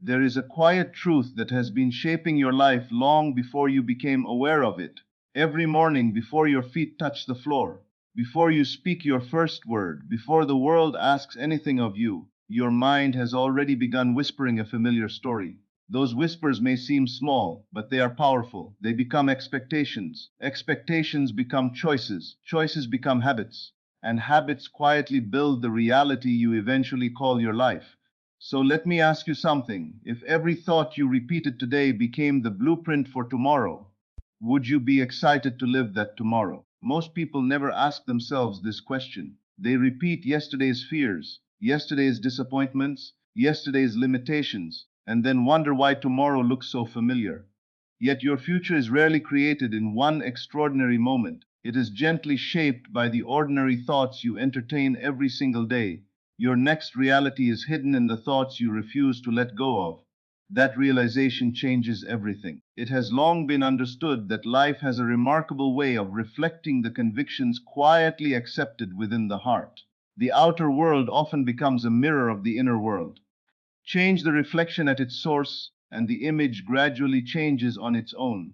There is a quiet truth that has been shaping your life long before you became aware of it. Every morning before your feet touch the floor, before you speak your first word, before the world asks anything of you, your mind has already begun whispering a familiar story. Those whispers may seem small, but they are powerful. They become expectations. Expectations become choices. Choices become habits. And habits quietly build the reality you eventually call your life. So let me ask you something. If every thought you repeated today became the blueprint for tomorrow, would you be excited to live that tomorrow? Most people never ask themselves this question. They repeat yesterday's fears, yesterday's disappointments, yesterday's limitations, and then wonder why tomorrow looks so familiar. Yet your future is rarely created in one extraordinary moment. It is gently shaped by the ordinary thoughts you entertain every single day. Your next reality is hidden in the thoughts you refuse to let go of. That realization changes everything. It has long been understood that life has a remarkable way of reflecting the convictions quietly accepted within the heart. The outer world often becomes a mirror of the inner world. Change the reflection at its source, and the image gradually changes on its own.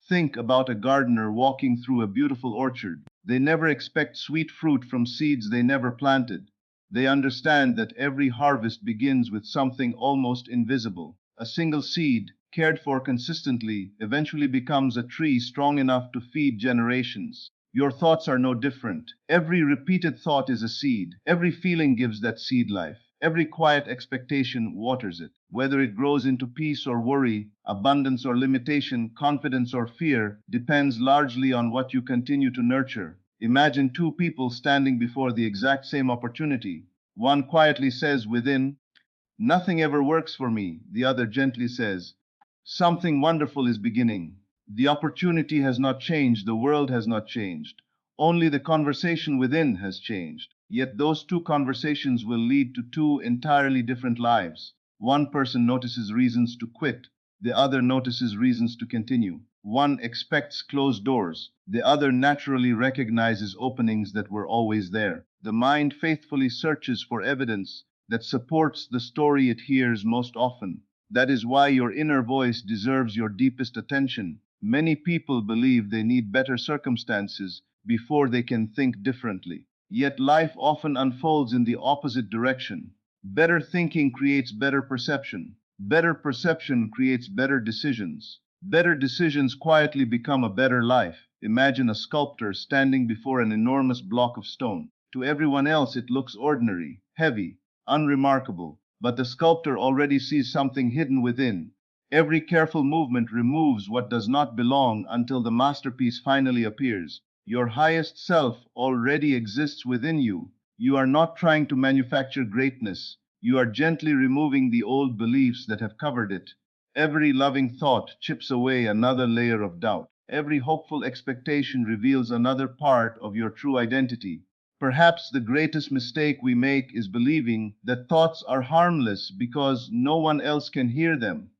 Think about a gardener walking through a beautiful orchard. They never expect sweet fruit from seeds they never planted. They understand that every harvest begins with something almost invisible. A single seed, cared for consistently, eventually becomes a tree strong enough to feed generations. Your thoughts are no different. Every repeated thought is a seed. Every feeling gives that seed life. Every quiet expectation waters it. Whether it grows into peace or worry, abundance or limitation, confidence or fear, depends largely on what you continue to nurture. Imagine two people standing before the exact same opportunity. One quietly says within, "Nothing ever works for me." The other gently says, "Something wonderful is beginning." The opportunity has not changed, the world has not changed. Only the conversation within has changed. Yet those two conversations will lead to two entirely different lives. One person notices reasons to quit, the other notices reasons to continue. One expects closed doors, the other naturally recognizes openings that were always there. The mind faithfully searches for evidence that supports the story it hears most often. That is why your inner voice deserves your deepest attention. Many people believe they need better circumstances before they can think differently. Yet life often unfolds in the opposite direction. Better thinking creates better perception. Better perception creates better decisions. Better decisions quietly become a better life. Imagine a sculptor standing before an enormous block of stone. To everyone else, it looks ordinary, heavy, unremarkable, but the sculptor already sees something hidden within. Every careful movement removes what does not belong until the masterpiece finally appears. Your highest self already exists within you. You are not trying to manufacture greatness. You are gently removing the old beliefs that have covered it. Every loving thought chips away another layer of doubt. Every hopeful expectation reveals another part of your true identity. Perhaps the greatest mistake we make is believing that thoughts are harmless because no one else can hear them.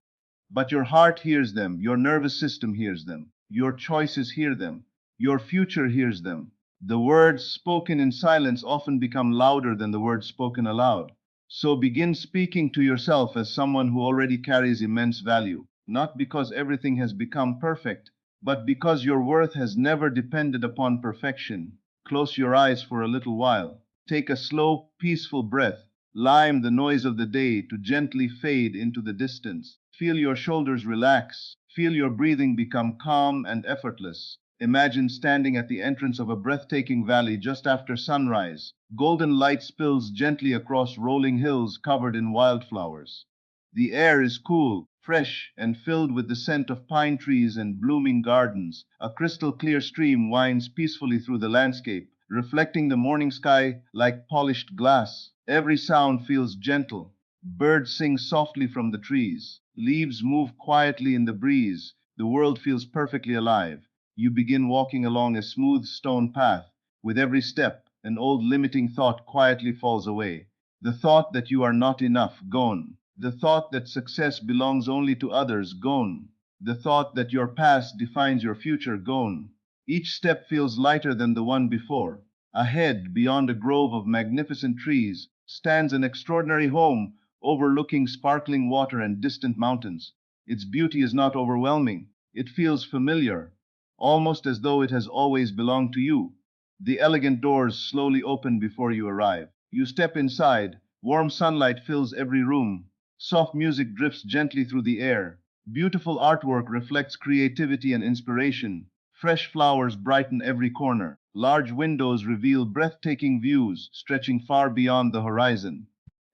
But your heart hears them, your nervous system hears them, your choices hear them, your future hears them. The words spoken in silence often become louder than the words spoken aloud. So begin speaking to yourself as someone who already carries immense value, not because everything has become perfect, but because your worth has never depended upon perfection. Close your eyes for a little while. Take a slow, peaceful breath. Lime the noise of the day to gently fade into the distance. Feel your shoulders relax. Feel your breathing become calm and effortless. Imagine standing at the entrance of a breathtaking valley just after sunrise. Golden light spills gently across rolling hills covered in wildflowers. The air is cool, fresh, and filled with the scent of pine trees and blooming gardens. A crystal clear stream winds peacefully through the landscape, reflecting the morning sky like polished glass. Every sound feels gentle. Birds sing softly from the trees. Leaves move quietly in the breeze. The world feels perfectly alive. You begin walking along a smooth stone path. With every step, an old limiting thought quietly falls away. The thought that you are not enough, gone. The thought that success belongs only to others, gone. The thought that your past defines your future, gone. Each step feels lighter than the one before. Ahead, beyond a grove of magnificent trees, stands an extraordinary home, overlooking sparkling water and distant mountains. Its beauty is not overwhelming. It feels familiar, almost as though it has always belonged to you. The elegant doors slowly open before you arrive. You step inside. Warm sunlight fills every room. Soft music drifts gently through the air. Beautiful artwork reflects creativity and inspiration. Fresh flowers brighten every corner. Large windows reveal breathtaking views stretching far beyond the horizon.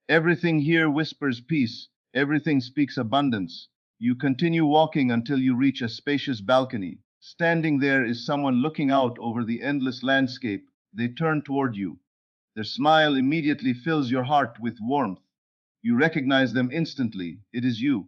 Everything here whispers peace. Everything speaks abundance. You continue walking until you reach a spacious balcony. Standing there is someone looking out over the endless landscape. They turn toward you. Their smile immediately fills your heart with warmth. You recognize them instantly. It is you.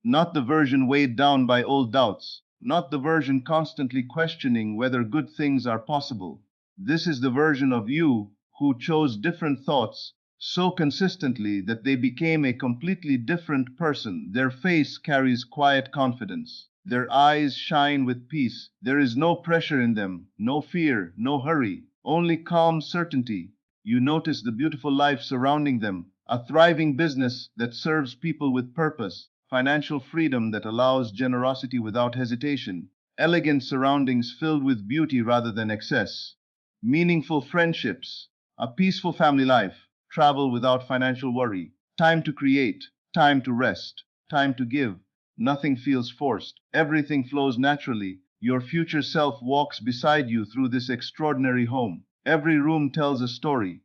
Not the version weighed down by old doubts, not the version constantly questioning whether good things are possible. This is the version of you who chose different thoughts so consistently that they became a completely different person. Their face carries quiet confidence. Their eyes shine with peace. There is no pressure in them, no fear, no hurry, only calm certainty. You notice the beautiful life surrounding them, a thriving business that serves people with purpose, financial freedom that allows generosity without hesitation, elegant surroundings filled with beauty rather than excess, meaningful friendships, a peaceful family life, travel without financial worry, time to create, time to rest, time to give. Nothing feels forced. Everything flows naturally. Your future self walks beside you through this extraordinary home. Every room tells a story.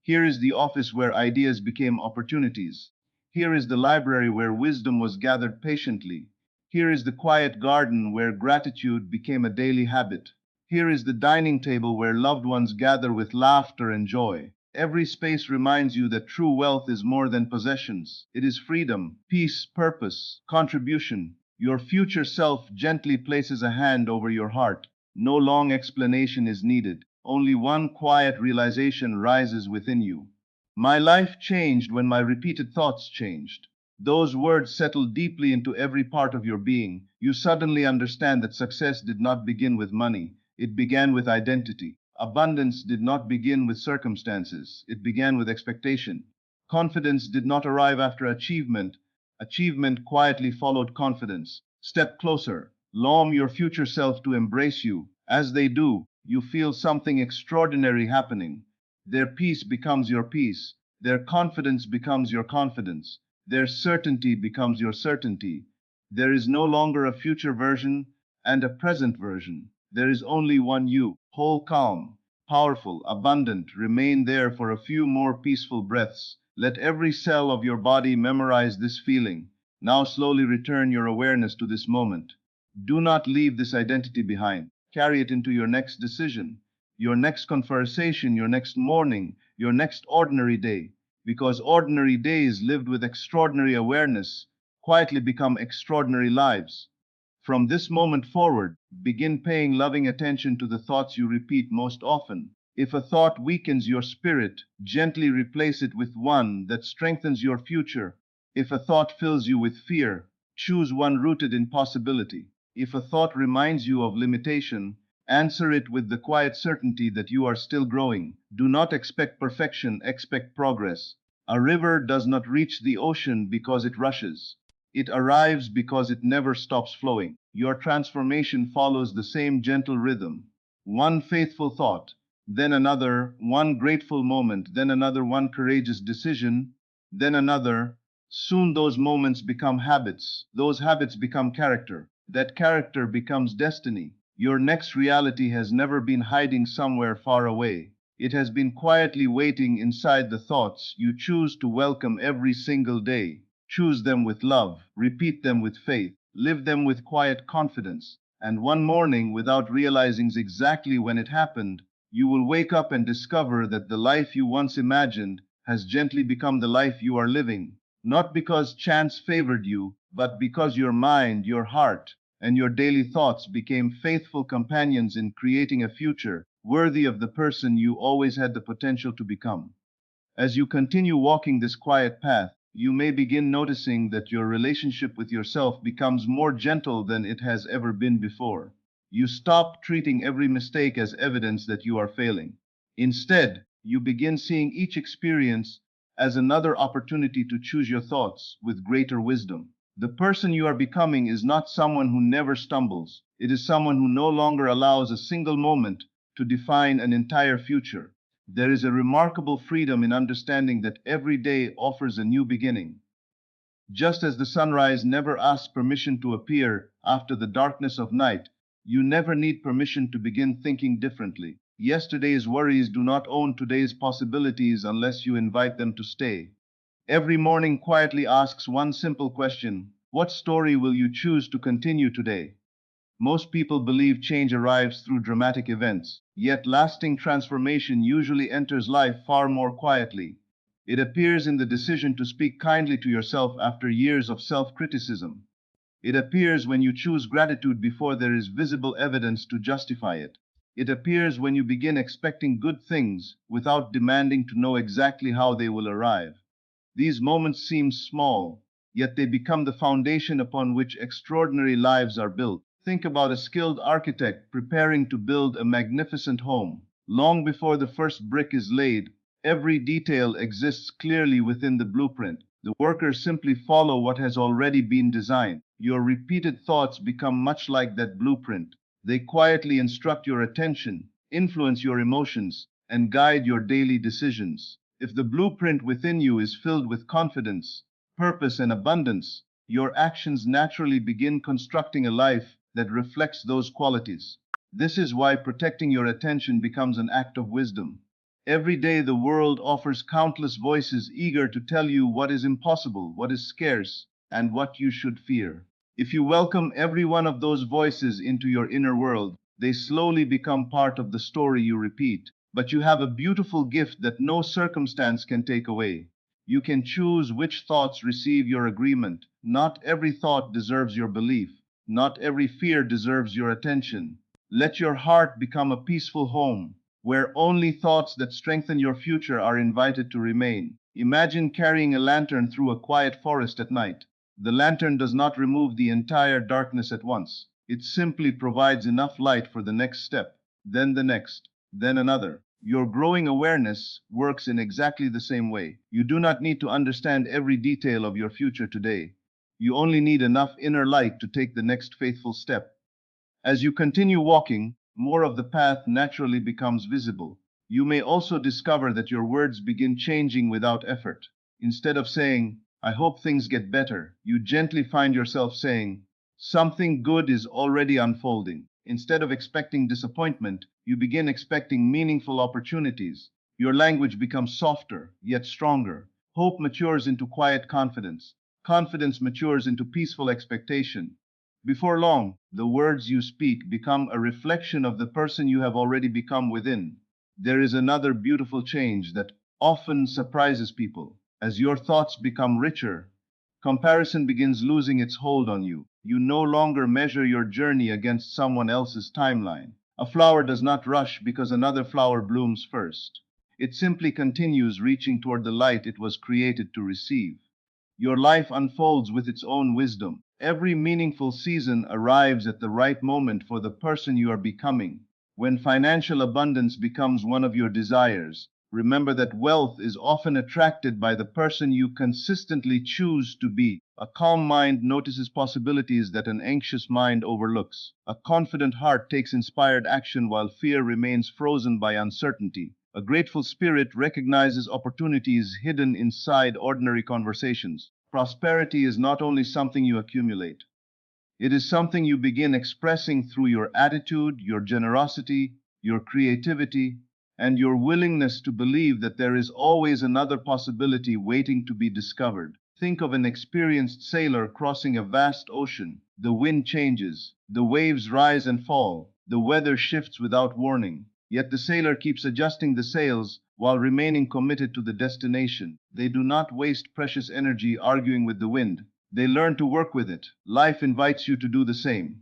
Here is the office where ideas became opportunities. Here is the library where wisdom was gathered patiently. Here is the quiet garden where gratitude became a daily habit. Here is the dining table where loved ones gather with laughter and joy. Every space reminds you that true wealth is more than possessions. It is freedom, peace, purpose, contribution. Your future self gently places a hand over your heart. No long explanation is needed. Only one quiet realization rises within you. My life changed when my repeated thoughts changed. Those words settle deeply into every part of your being. You suddenly understand that success did not begin with money, it began with identity. Abundance did not begin with circumstances, it began with expectation. Confidence did not arrive after achievement, achievement quietly followed confidence. Step closer, allow your future self to embrace you. As they do, you feel something extraordinary happening. Their peace becomes your peace. Their confidence becomes your confidence. Their certainty becomes your certainty. There is no longer a future version and a present version. There is only one you, whole, calm, powerful, abundant. Remain there for a few more peaceful breaths. Let every cell of your body memorize this feeling. Now slowly return your awareness to this moment. Do not leave this identity behind. Carry it into your next decision, your next conversation, your next morning, your next ordinary day. Because ordinary days lived with extraordinary awareness quietly become extraordinary lives. From this moment forward, begin paying loving attention to the thoughts you repeat most often. If a thought weakens your spirit, gently replace it with one that strengthens your future. If a thought fills you with fear, choose one rooted in possibility. If a thought reminds you of limitation, answer it with the quiet certainty that you are still growing. Do not expect perfection, expect progress. A river does not reach the ocean because it rushes. It arrives because it never stops flowing. Your transformation follows the same gentle rhythm. One faithful thought, then another, one grateful moment, then another, one courageous decision, then another. Soon those moments become habits. Those habits become character. That character becomes destiny. Your next reality has never been hiding somewhere far away. It has been quietly waiting inside the thoughts you choose to welcome every single day. Choose them with love, repeat them with faith, live them with quiet confidence. And one morning, without realizing exactly when it happened, you will wake up and discover that the life you once imagined has gently become the life you are living. Not because chance favored you, but because your mind, your heart, and your daily thoughts became faithful companions in creating a future worthy of the person you always had the potential to become. As you continue walking this quiet path, you may begin noticing that your relationship with yourself becomes more gentle than it has ever been before. You stop treating every mistake as evidence that you are failing. Instead, you begin seeing each experience as another opportunity to choose your thoughts with greater wisdom. The person you are becoming is not someone who never stumbles. It is someone who no longer allows a single moment to define an entire future. There is a remarkable freedom in understanding that every day offers a new beginning. Just as the sunrise never asks permission to appear after the darkness of night, you never need permission to begin thinking differently. Yesterday's worries do not own today's possibilities unless you invite them to stay. Every morning quietly asks one simple question: what story will you choose to continue today? Most people believe change arrives through dramatic events, yet lasting transformation usually enters life far more quietly. It appears in the decision to speak kindly to yourself after years of self-criticism. It appears when you choose gratitude before there is visible evidence to justify it. It appears when you begin expecting good things without demanding to know exactly how they will arrive. These moments seem small, yet they become the foundation upon which extraordinary lives are built. Think about a skilled architect preparing to build a magnificent home. Long before the first brick is laid, every detail exists clearly within the blueprint. The workers simply follow what has already been designed. Your repeated thoughts become much like that blueprint. They quietly instruct your attention, influence your emotions, and guide your daily decisions. If the blueprint within you is filled with confidence, purpose, and abundance, your actions naturally begin constructing a life that reflects those qualities. This is why protecting your attention becomes an act of wisdom. Every day the world offers countless voices eager to tell you what is impossible, what is scarce, and what you should fear. If you welcome every one of those voices into your inner world, they slowly become part of the story you repeat. But you have a beautiful gift that no circumstance can take away. You can choose which thoughts receive your agreement. Not every thought deserves your belief. Not every fear deserves your attention. Let your heart become a peaceful home, where only thoughts that strengthen your future are invited to remain. Imagine carrying a lantern through a quiet forest at night. The lantern does not remove the entire darkness at once. It simply provides enough light for the next step, then the next, then another. Your growing awareness works in exactly the same way. You do not need to understand every detail of your future today. You only need enough inner light to take the next faithful step. As you continue walking, more of the path naturally becomes visible. You may also discover that your words begin changing without effort. Instead of saying, "I hope things get better," you gently find yourself saying, "something good is already unfolding." Instead of expecting disappointment, you begin expecting meaningful opportunities. Your language becomes softer, yet stronger. Hope matures into quiet confidence. Confidence matures into peaceful expectation. Before long, the words you speak become a reflection of the person you have already become within. There is another beautiful change that often surprises people. As your thoughts become richer, comparison begins losing its hold on you. You no longer measure your journey against someone else's timeline. A flower does not rush because another flower blooms first. It simply continues reaching toward the light it was created to receive. Your life unfolds with its own wisdom. Every meaningful season arrives at the right moment for the person you are becoming. When financial abundance becomes one of your desires, remember that wealth is often attracted by the person you consistently choose to be. A calm mind notices possibilities that an anxious mind overlooks. A confident heart takes inspired action while fear remains frozen by uncertainty. A grateful spirit recognizes opportunities hidden inside ordinary conversations. Prosperity is not only something you accumulate, it is something you begin expressing through your attitude, your generosity, your creativity, and your willingness to believe that there is always another possibility waiting to be discovered. Think of an experienced sailor crossing a vast ocean. The wind changes, the waves rise and fall, the weather shifts without warning. Yet the sailor keeps adjusting the sails while remaining committed to the destination. They do not waste precious energy arguing with the wind. They learn to work with it. Life invites you to do the same.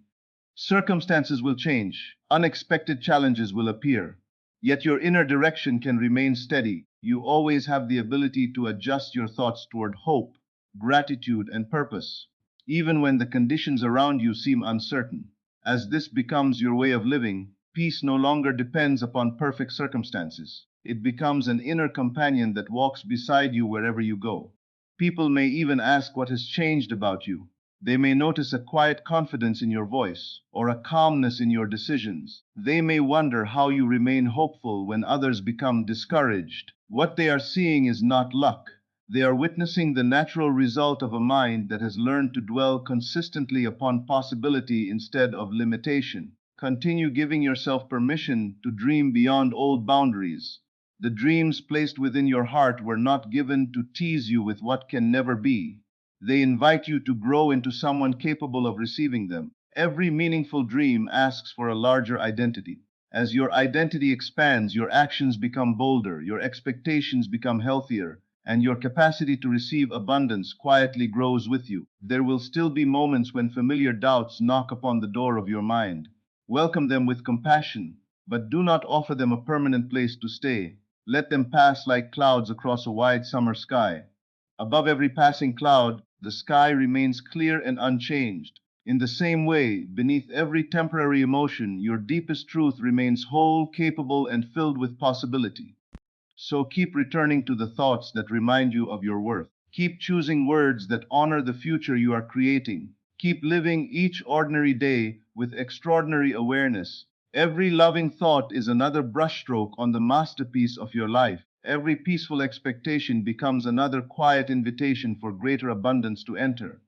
Circumstances will change. Unexpected challenges will appear. Yet your inner direction can remain steady. You always have the ability to adjust your thoughts toward hope, gratitude, and purpose, even when the conditions around you seem uncertain. As this becomes your way of living, peace no longer depends upon perfect circumstances. It becomes an inner companion that walks beside you wherever you go. People may even ask what has changed about you. They may notice a quiet confidence in your voice, or a calmness in your decisions. They may wonder how you remain hopeful when others become discouraged. What they are seeing is not luck. They are witnessing the natural result of a mind that has learned to dwell consistently upon possibility instead of limitation. Continue giving yourself permission to dream beyond old boundaries. The dreams placed within your heart were not given to tease you with what can never be. They invite you to grow into someone capable of receiving them. Every meaningful dream asks for a larger identity. As your identity expands, your actions become bolder, your expectations become healthier, and your capacity to receive abundance quietly grows with you. There will still be moments when familiar doubts knock upon the door of your mind. Welcome them with compassion, but do not offer them a permanent place to stay. Let them pass like clouds across a wide summer sky. Above every passing cloud, the sky remains clear and unchanged. In the same way, beneath every temporary emotion, your deepest truth remains whole, capable, and filled with possibility. So keep returning to the thoughts that remind you of your worth. Keep choosing words that honor the future you are creating. Keep living each ordinary day with extraordinary awareness. Every loving thought is another brushstroke on the masterpiece of your life. Every peaceful expectation becomes another quiet invitation for greater abundance to enter.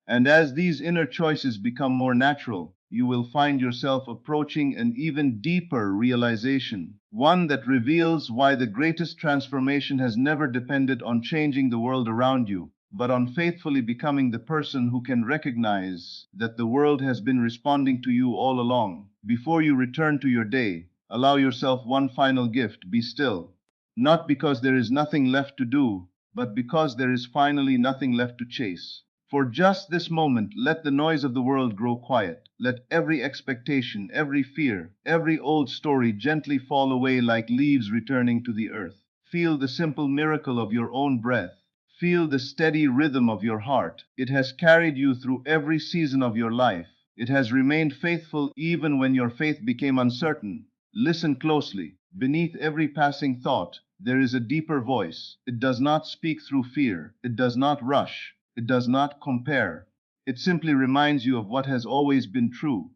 And as these inner choices become more natural, you will find yourself approaching an even deeper realization, one that reveals why the greatest transformation has never depended on changing the world around you, but on faithfully becoming the person who can recognize that the world has been responding to you all along. Before you return to your day, allow yourself one final gift: be still. Not because there is nothing left to do, but because there is finally nothing left to chase. For just this moment, let the noise of the world grow quiet. Let every expectation, every fear, every old story gently fall away like leaves returning to the earth. Feel the simple miracle of your own breath. Feel the steady rhythm of your heart. It has carried you through every season of your life. It has remained faithful even when your faith became uncertain. Listen closely. Beneath every passing thought, there is a deeper voice. It does not speak through fear. It does not rush. It does not compare. It simply reminds you of what has always been true.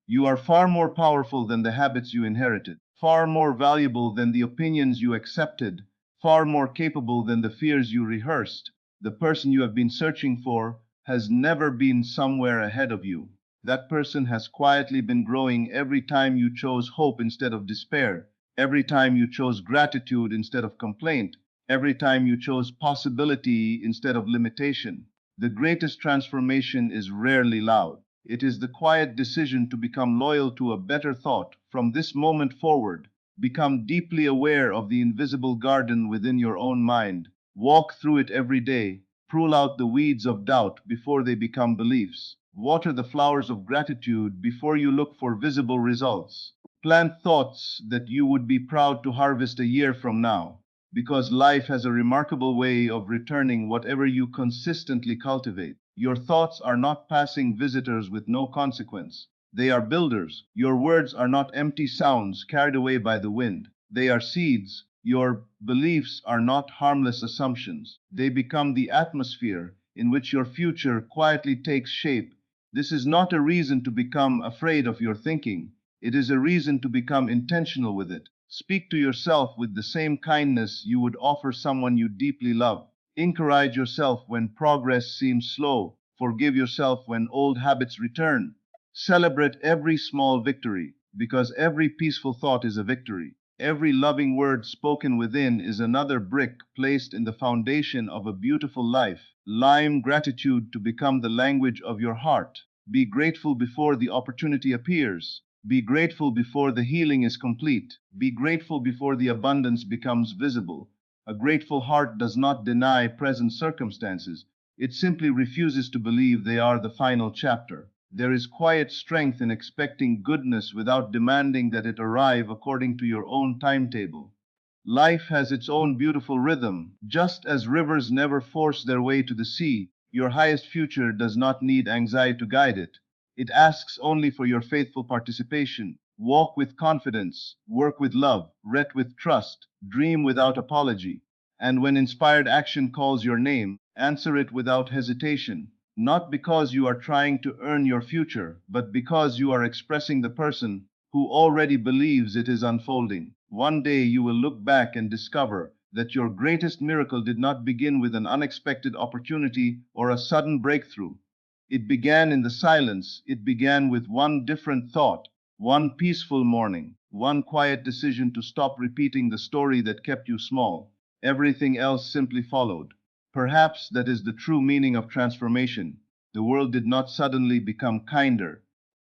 You are far more powerful than the habits you inherited, far more valuable than the opinions you accepted, far more capable than the fears you rehearsed. The person you have been searching for has never been somewhere ahead of you. That person has quietly been growing every time you chose hope instead of despair, every time you chose gratitude instead of complaint, every time you chose possibility instead of limitation. The greatest transformation is rarely loud. It is the quiet decision to become loyal to a better thought. From this moment forward, become deeply aware of the invisible garden within your own mind. Walk through it every day. Prune out the weeds of doubt before they become beliefs. Water the flowers of gratitude before you look for visible results. Plant thoughts that you would be proud to harvest a year from now, because life has a remarkable way of returning whatever you consistently cultivate. Your thoughts are not passing visitors with no consequence. They are builders. Your words are not empty sounds carried away by the wind. They are seeds. Your beliefs are not harmless assumptions. They become the atmosphere in which your future quietly takes shape. This is not a reason to become afraid of your thinking. It is a reason to become intentional with it. Speak to yourself with the same kindness you would offer someone you deeply love. Encourage yourself when progress seems slow. Forgive yourself when old habits return. Celebrate every small victory, because every peaceful thought is a victory. Every loving word spoken within is another brick placed in the foundation of a beautiful life. Learn gratitude to become the language of your heart. Be grateful before the opportunity appears. Be grateful before the healing is complete. Be grateful before the abundance becomes visible. A grateful heart does not deny present circumstances. It simply refuses to believe they are the final chapter. There is quiet strength in expecting goodness without demanding that it arrive according to your own timetable. Life has its own beautiful rhythm. Just as rivers never force their way to the sea, your highest future does not need anxiety to guide it. It asks only for your faithful participation. Walk with confidence, work with love, rest with trust, dream without apology. And when inspired action calls your name, answer it without hesitation, not because you are trying to earn your future, but because you are expressing the person who already believes it is unfolding. One day you will look back and discover that your greatest miracle did not begin with an unexpected opportunity or a sudden breakthrough. It began in the silence. It began with one different thought, one peaceful morning, one quiet decision to stop repeating the story that kept you small. Everything else simply followed. Perhaps that is the true meaning of transformation. The world did not suddenly become kinder.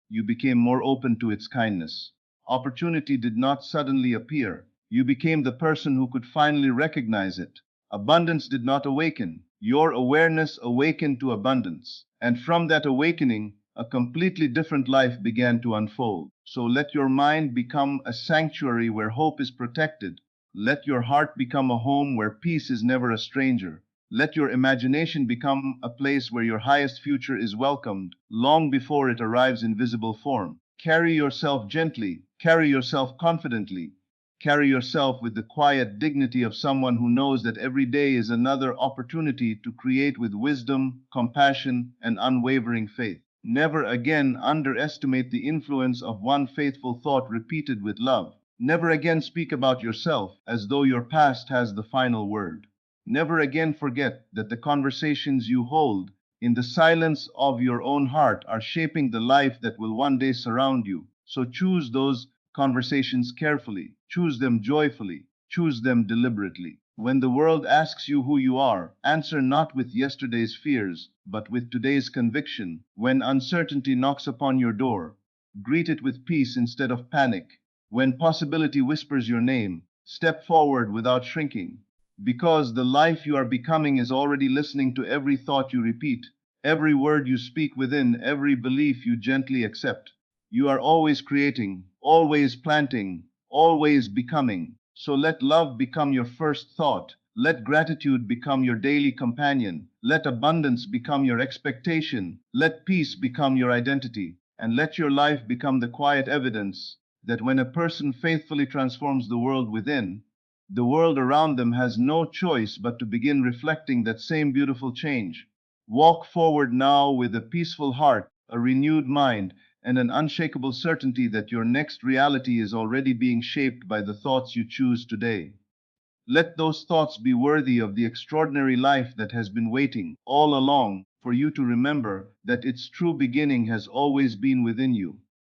You became more open to its kindness. Opportunity did not suddenly appear. You became the person who could finally recognize it. Abundance did not awaken. Your awareness awakened to abundance. And from that awakening, a completely different life began to unfold. So let your mind become a sanctuary where hope is protected. Let your heart become a home where peace is never a stranger. Let your imagination become a place where your highest future is welcomed long before it arrives in visible form. Carry yourself gently, carry yourself confidently, carry yourself with the quiet dignity of someone who knows that every day is another opportunity to create with wisdom, compassion, and unwavering faith. Never again underestimate the influence of one faithful thought repeated with love. Never again speak about yourself as though your past has the final word. Never again forget that the conversations you hold in the silence of your own heart are shaping the life that will one day surround you. So choose those conversations carefully, choose them joyfully, choose them deliberately. When the world asks you who you are, answer not with yesterday's fears, but with today's conviction. When uncertainty knocks upon your door, greet it with peace instead of panic. When possibility whispers your name, step forward without shrinking. Because the life you are becoming is already listening to every thought you repeat, every word you speak within, every belief you gently accept. You are always creating, always planting, always becoming. So let love become your first thought. Let gratitude become your daily companion. Let abundance become your expectation. Let peace become your identity. And let your life become the quiet evidence that when a person faithfully transforms the world within, the world around them has no choice but to begin reflecting that same beautiful change. Walk forward now with a peaceful heart, a renewed mind, and an unshakable certainty that your next reality is already being shaped by the thoughts you choose today. Let those thoughts be worthy of the extraordinary life that has been waiting all along for you to remember that its true beginning has always been within you.